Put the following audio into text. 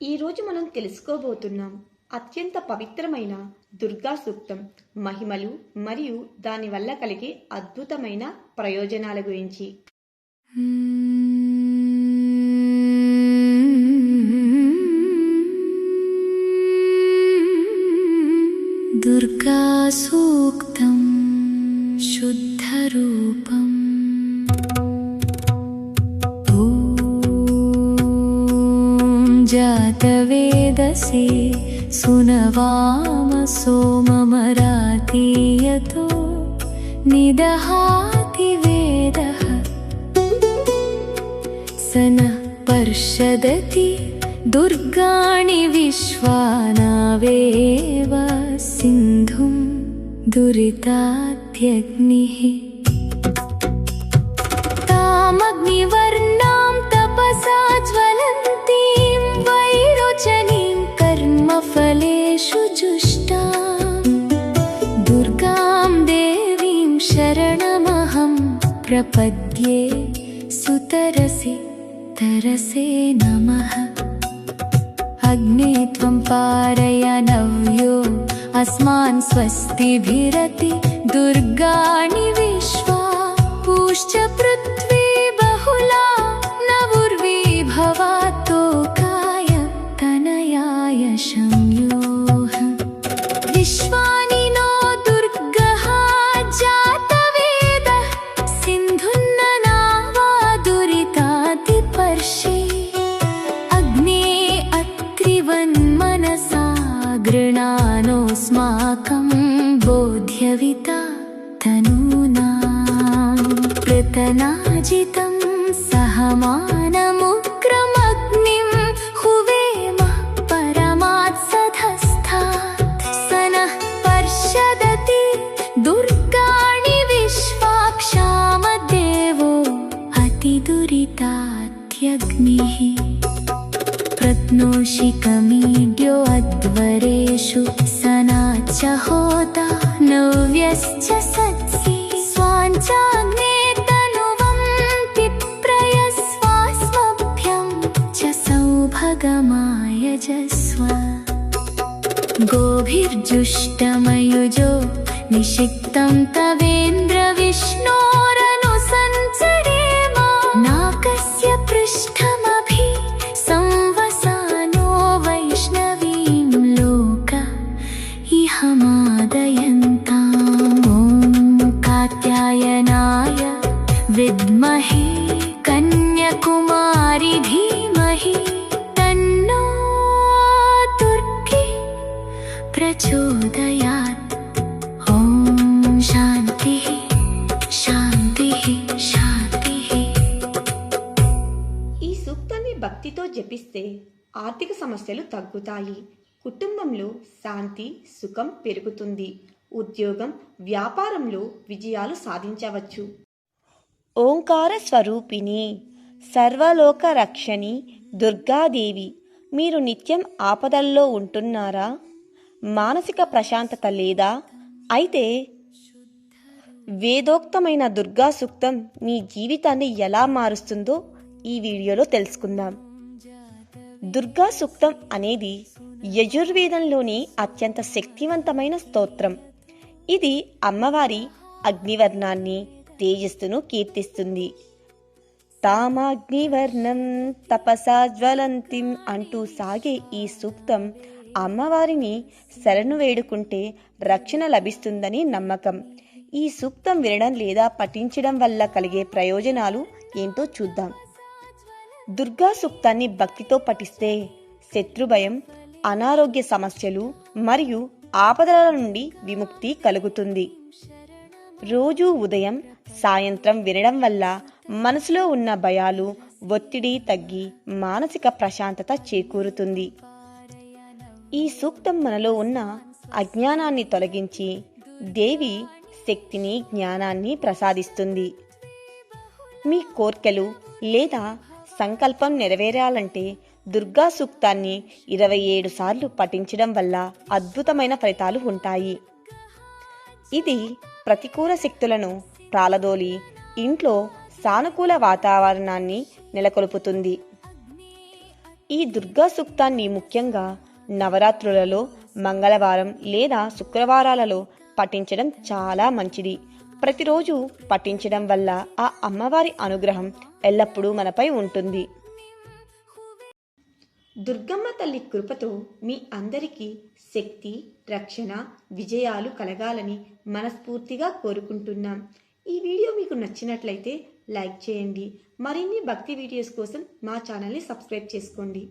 ఈరోజు మనం తెలుసుకోబోతున్నాం అత్యంత పవిత్రమైన దుర్గా సూక్తం మహిమలు మరియు దానివల్ల కలిగే అద్భుతమైన ప్రయోజనాల గురించి. దుర్గా సూక్తం శుద్ధ రూపం जातवेदसे सुनवाम सोममरातीयतो निदहाति वेदः स न पर्षदति दुर्गाणि विश्वानावेव सिन्धुं दुरितात्यग्निः तामग्निवर्णां तपसा ज्वलन्तीं वैरोचनीं कर्मफलेषु जुष्टां दुर्गां देवीं शरणमहं प्रपद्ये सुतरसे तरसे नमः अग्ने त्वं पारय नव्यो अस्मान् स्वस्तिभिरति दुर्गाणि विश्वा पूश्च पृथ्वी बहुला नवुर्वी भवातोकाय तनयाय संयोः विश्वानि नो दुर्गः जातवेदः सिन्धुन्ननावा दुरितातिपर्षि अग्ने अत्रिवन्मनसा गृणानोऽस्माकं बोध्यविता तनूनां पृतनाजितं सहमानमुग्रमग्निं हुवेम परमात्सधस्थात् स नः पर्षदति दुर्गाणि विश्वाक्षामदेवो अतिदुरितात्यग्निः प्रत्नोषिकमीड्यो अध्वरेषु सनाच्च होता नव्यश्च सत्सि स्वाञ्चाग्ने तनुवं पिप्रयस्वास्मभ्यं च सौभगमायजस्व गोभिर्जुष्टमयुजो निषिक्तं तवेन्द्र विष्णोरनुसञ्चरेम नाकस्य पृष्ठमभि संवसानो वैष्णवीं लोक इहमादयन्ताम् ॐ कात्यायनाय विद्महे कन्याकुमारी धीमहि तन्नो दुर्गे प्रचोदयात् ॐ शान्तिः शान्तिः शान्तिः. ఈ సూక్తాన్ని భక్తితో జపిస్తే ఆర్థిక సమస్యలు తగ్గుతాయి, కుటుంబంలో శాంతి సుఖం పెరుగుతుంది, ఉద్యోగం వ్యాపారంలో విజయాలు సాధించవచ్చు. ఓంకార స్వరూపిణి సర్వలోక రక్షణి దుర్గాదేవి, మీరు నిత్యం ఆపదల్లో ఉంటున్నారా? మానసిక ప్రశాంతత లేదా? అయితే వేదోక్తమైన దుర్గా సూక్తం మీ జీవితాన్ని ఎలా మారుస్తుందో ఈ వీడియోలో తెలుసుకుందాం. దుర్గా సూక్తం అనేది యజుర్వేదంలోని అత్యంత శక్తివంతమైన స్తోత్రం. ఇది అమ్మవారి అగ్నివర్ణాన్ని తేజస్సును కీర్తిస్తుంది. తామాగ్నివర్ణం తపసా జ్వలంతిం అంటూ సాగే ఈ సూక్తం అమ్మవారిని శరణు వేడుకుంటే రక్షణ లభిస్తుందని నమ్మకం. ఈ సూక్తం వినడం లేదా పఠించడం వల్ల కలిగే ప్రయోజనాలు ఏంటో చూద్దాం. దుర్గా సూక్తాన్ని భక్తితో పఠిస్తే శత్రుభయం, అనారోగ్య సమస్యలు మరియు ఆపదల నుండి విముక్తి కలుగుతుంది. రోజు ఉదయం సాయంత్రం వినడం వల్ల మనసులో ఉన్న భయాలు, ఒత్తిడి తగ్గి మానసిక ప్రశాంతత చేకూరుతుంది. ఈ సూక్తం మనలో ఉన్న అజ్ఞానాన్ని తొలగించి దేవి శక్తిని, జ్ఞానాన్ని ప్రసాదిస్తుంది. మీ కోర్కెలు లేదా సంకల్పం నెరవేరాలంటే దుర్గా సూక్తాన్ని 27 సార్లు పఠించడం వల్ల అద్భుతమైన ఫలితాలు ఉంటాయి. ఇది ప్రతికూల శక్తులను ప్రాలదోలి ఇంట్లో సానుకూల వాతావరణాన్ని నెలకొల్పుతుంది. ఈ దుర్గా సూక్తాన్ని ముఖ్యంగా నవరాత్రులలో మంగళవారం లేదా శుక్రవారాలలో పఠించడం చాలా మంచిది. ప్రతిరోజు పఠించడం వల్ల ఆ అమ్మవారి అనుగ్రహం ఎల్లప్పుడూ మనపై ఉంటుంది. దుర్గమ్మ తల్లి కృపతో మీ అందరికీ శక్తి, రక్షణ, విజయాలు కలగాలని మనస్ఫూర్తిగా కోరుకుంటున్నాం. ఈ వీడియో మీకు నచ్చినట్లయితే లైక్ చేయండి. మరిన్ని భక్తి వీడియోస్ కోసం మా ఛానల్ని సబ్స్క్రైబ్ చేసుకోండి.